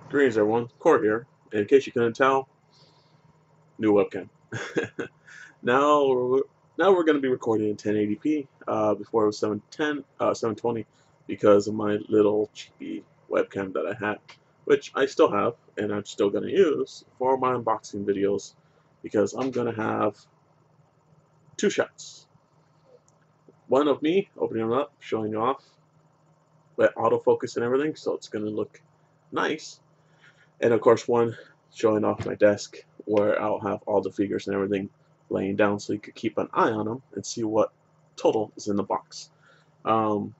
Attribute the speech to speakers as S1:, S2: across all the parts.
S1: Greetings everyone, Core here. In case you couldn't tell, new webcam. now, we're, now we're going to be recording in 1080p. Before it was 710, 720, because of my little cheapy webcam that I had, which I still have, and I'm still going to use for my unboxing videos, because I'm going to have two shots. One of me opening them up, showing you off, with autofocus and everything, so it's going to look nice. And of course, one showing off my desk where I'll have all the figures and everything laying down so you could keep an eye on them and see what total is in the box. Um,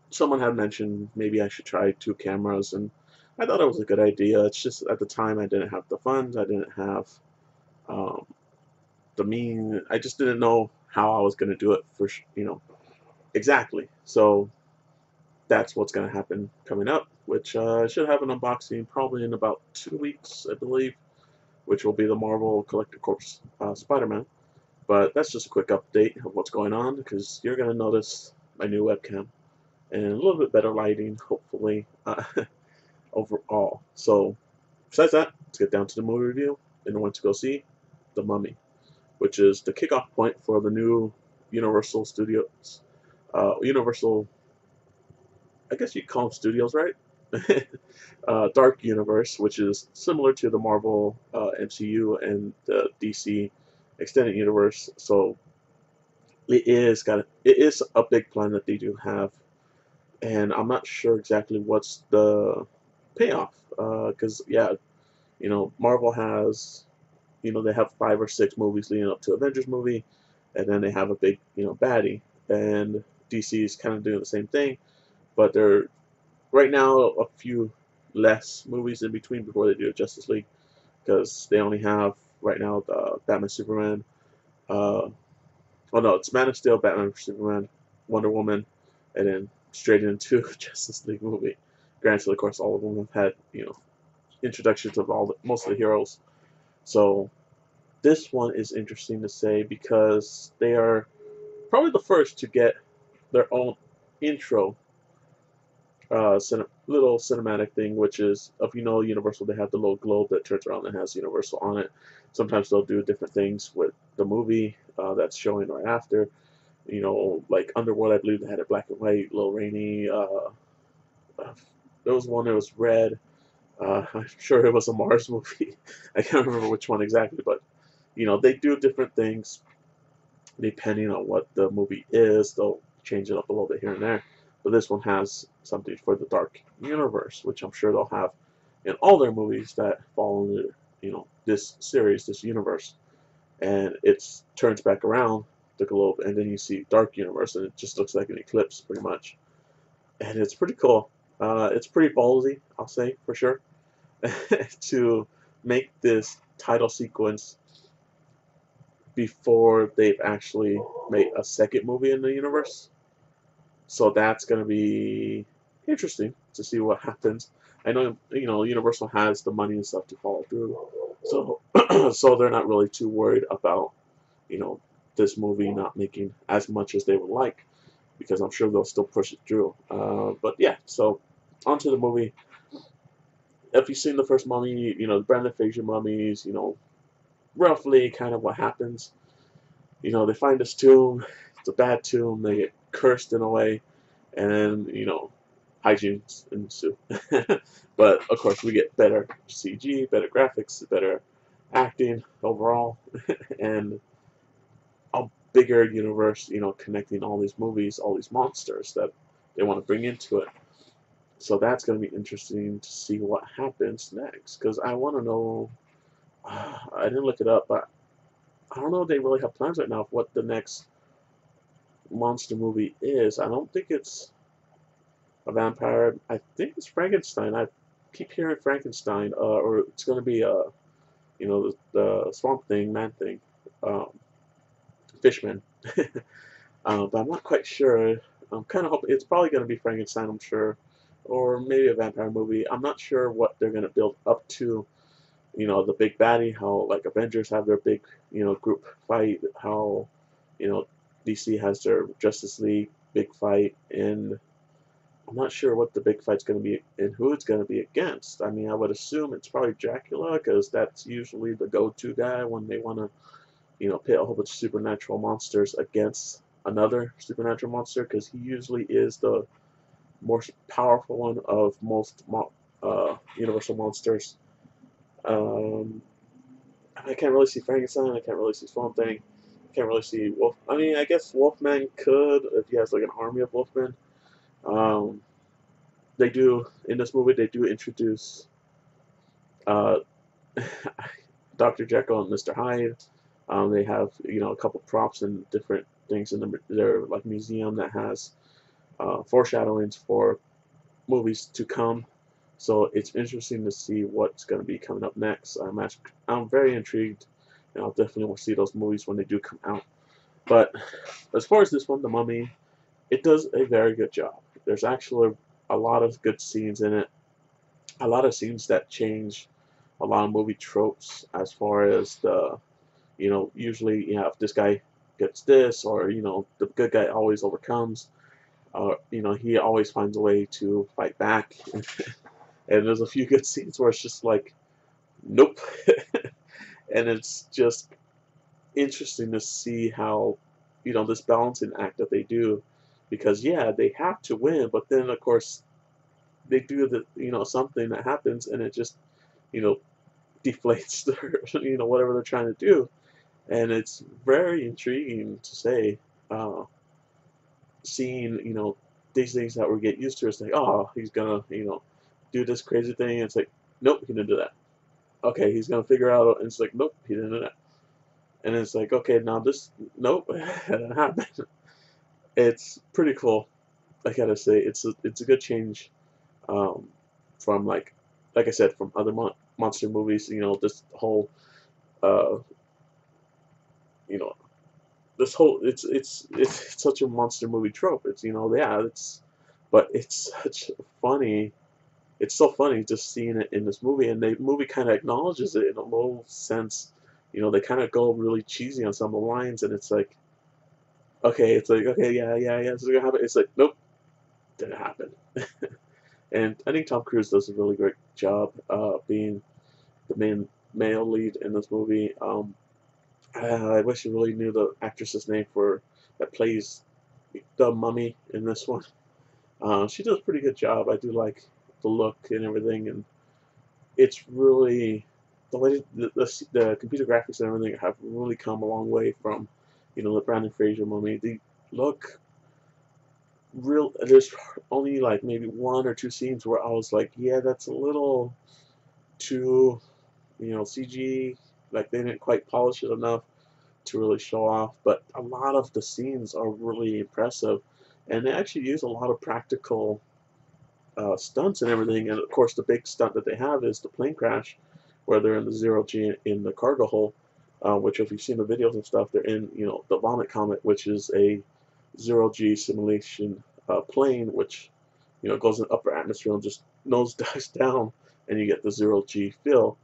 S1: Someone had mentioned maybe I should try two cameras, and I thought it was a good idea. It's just at the time I didn't have the funds, I didn't have um, I just didn't know how I was going to do it for exactly. So that's what's going to happen coming up, which I should have an unboxing probably in about 2 weeks, I believe, which will be the Marvel Collector Corps Spider-Man. But that's just a quick update of what's going on, because you're going to notice my new webcam and a little bit better lighting, hopefully, overall. So, besides that, let's get down to the movie review and want to go see The Mummy, which is the kickoff point for the new Universal Studios, Universal, I guess you call them studios, right? Dark Universe, which is similar to the Marvel MCU and the DC Extended Universe. So it is a big plan that they do have, and I'm not sure exactly what's the payoff. Because yeah, Marvel has, they have 5 or 6 movies leading up to Avengers movie, and then they have a big baddie, and DC is kind of doing the same thing, but they're right now a few less movies in between before they do Justice League, because they only have right now the Batman Superman. Oh no, it's Man of Steel, Batman Superman, Wonder Woman, and then straight into Justice League movie. Granted, of course, all of them have had introductions of most of the heroes. So this one is interesting to say because they are probably the first to get their own intro little cinematic thing, which is, if you know Universal, they have the little globe that turns around and has Universal on it. Sometimes they'll do different things with the movie that's showing right after. Like Underworld, I believe they had it black and white, a little rainy. There was one that was red. I'm sure it was a Mars movie. I can't remember which one exactly, but they do different things depending on what the movie is. They'll change it up a little bit here and there. But this one has something for the Dark Universe, which I'm sure they'll have in all their movies that fall under this series, this universe. And it turns back around the globe, and then you see Dark Universe, and it just looks like an eclipse, pretty much. And it's pretty cool. It's pretty ballsy, I'll say for sure, to make this title sequence before they've actually made a second movie in the universe. So that's going to be interesting to see what happens. I know Universal has the money and stuff to follow through, so so they're not really too worried about you know this movie not making as much as they would like, because I'm sure they'll still push it through. But yeah, so onto the movie. If you've seen the first Mummy, the Brendan Fraser mummies, roughly kind of what happens. They find this tomb. It's a bad tomb. They get cursed in a way, and then hijinks ensue. But of course, we get better CG, better graphics, better acting overall, and a bigger universe. Connecting all these movies, all these monsters that they want to bring into it. So that's going to be interesting to see what happens next, because I want to know. I didn't look it up, but I don't know if they really have plans right now of what the next monster movie is. I don't think it's a vampire. I think it's Frankenstein. I keep hearing Frankenstein, or it's going to be the Swamp Thing, Man Thing, um, Fishman. But I'm not quite sure. I'm kind of hoping it's probably going to be Frankenstein. I'm sure, or maybe a vampire movie. I'm not sure what they're going to build up to. The big baddie, how like Avengers have their big group fight, how DC has their Justice League big fight, and I'm not sure what the big fight's going to be and who it's going to be against. I mean, I would assume it's probably Dracula because that's usually the go-to guy when they want to, pit a whole bunch of supernatural monsters against another supernatural monster because he usually is the most powerful one of most Universal monsters. Um, I can't really see Frankenstein. I can't really see Swamp Thing. I can't really see Wolf. I mean, I guess Wolfman could if he has like an army of Wolfmen. Um, they do in this movie. They do introduce uh, Dr. Jekyll and Mr. Hyde. They have a couple props and different things in their like museum that has foreshadowings for movies to come. So it's interesting to see what's going to be coming up next. I'm very intrigued, and I'll definitely want to see those movies when they do come out. But as far as this one, The Mummy, it does a very good job. There's actually a lot of good scenes in it, a lot of scenes that change a lot of movie tropes as far as usually, if this guy gets this, or, the good guy always overcomes, he always finds a way to fight back. And there's a few good scenes where it's just like, nope. And it's just interesting to see how, this balancing act that they do, because yeah, they have to win, but then of course they do something that happens and it just, you know, deflates their, whatever they're trying to do. And it's very intriguing to say, uh, seeing, these things that we get used to. It's like, oh, he's gonna, do this crazy thing. And it's like, nope, he didn't do that. Okay, he's gonna figure out, and it's like, nope, he didn't do that. And it's like, okay, now this, nope, that didn't happen. It's pretty cool. I gotta say, it's a good change, um, from like I said, from other monster movies. This whole, uh, you know, this whole it's such a monster movie trope. It's yeah, but it's such funny. It's so funny just seeing it in this movie, and the movie kind of acknowledges it in a little sense. They kind of go really cheesy on some of the lines, and it's like, okay, yeah, yeah, yeah, it's gonna happen. It's like, nope, didn't happen. And I think Tom Cruise does a really great job being the main male lead in this movie. I wish I really knew the actress's name for that plays the mummy in this one. She does a pretty good job. I do like the look and everything, and it's really the way the computer graphics and everything have really come a long way from the Brandon Fraser mummy. They look real. There's only like maybe one or two scenes where I was like, yeah, that's a little too CG. Like they didn't quite polish it enough to really show off, but a lot of the scenes are really impressive, and they actually use a lot of practical stunts and everything. And of course, the big stunt that they have is the plane crash, where they're in the zero G in the cargo hold, which if you've seen the videos and stuff, they're in the Vomit Comet, which is a zero G simulation plane, which goes in the upper atmosphere and just nosedives down, and you get the zero G feel.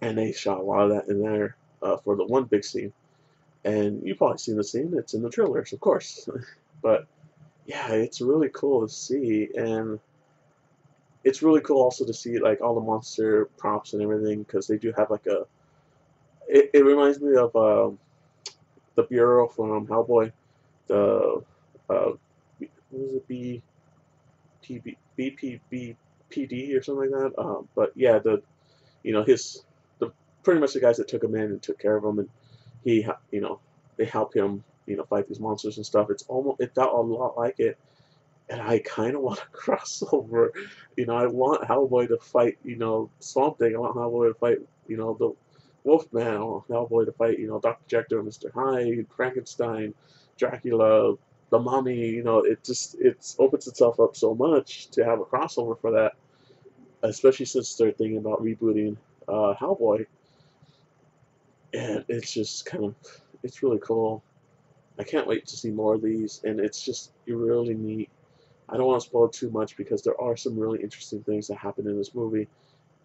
S1: And they shot a lot of that in there for the one big scene. And you've probably seen the scene. It's in the trailers, of course. But yeah, it's really cool to see, and it's really cool also to see like all the monster props and everything because they do have like a. It reminds me of the Bureau from Hellboy, the what was it, BPBPD or something like that. But yeah, his the pretty much the guys that took him in and took care of him, and he they help him fight these monsters and stuff. It felt a lot like it, and I kind of want to cross over. I want Hellboy to fight Swamp Thing. I want Hellboy to fight the Wolfman. I want Hellboy to fight Dr. Jekyll, Mr. Hyde, Frankenstein, Dracula, the Mummy. It opens itself up so much to have a crossover for that, especially since they're thinking about rebooting Hellboy, and it's just it's really cool. I can't wait to see more of these, and it's just really neat. I don't want to spoil too much because there are some really interesting things that happen in this movie,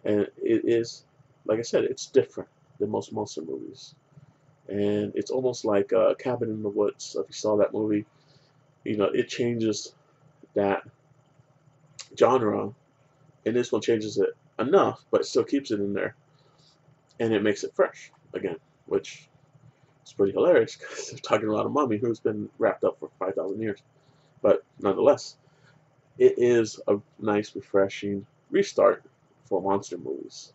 S1: and it is, like I said, it's different than most monster movies, and it's almost like Cabin in the Woods. If you saw that movie, it changes that genre, and this one changes it enough, but still keeps it in there, and it makes it fresh again, which is pretty hilarious because they're talking about a mummy who's been wrapped up for 5,000 years. But nonetheless, it is a nice, refreshing restart for monster movies.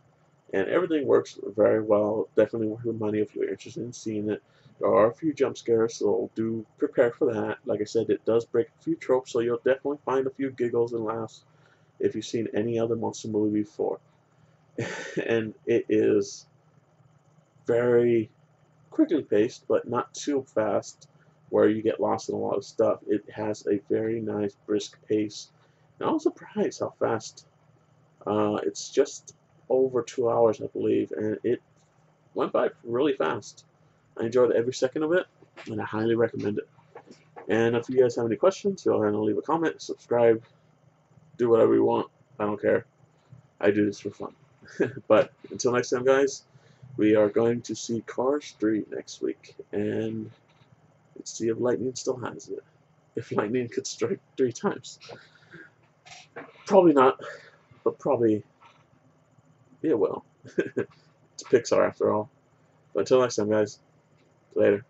S1: And everything works very well. Definitely worth the money if you're interested in seeing it. There are a few jump scares, so do prepare for that. Like I said, it does break a few tropes, so you'll definitely find a few giggles and laughs if you've seen any other monster movie before. And it is very quickly paced, but not too fast where you get lost in a lot of stuff. It has a very nice, brisk pace. And I was surprised how fast. It's just over 2 hours, I believe, and it went by really fast. I enjoyed every second of it, and I highly recommend it. And if you guys have any questions, go ahead and leave a comment, subscribe, do whatever you want. I don't care. I do this for fun. But until next time, guys, we are going to see Cars 3 next week, and let's see if Lightning still has it. If Lightning could strike 3 times. Probably not, but probably it will. It's Pixar after all. But until next time, guys, later.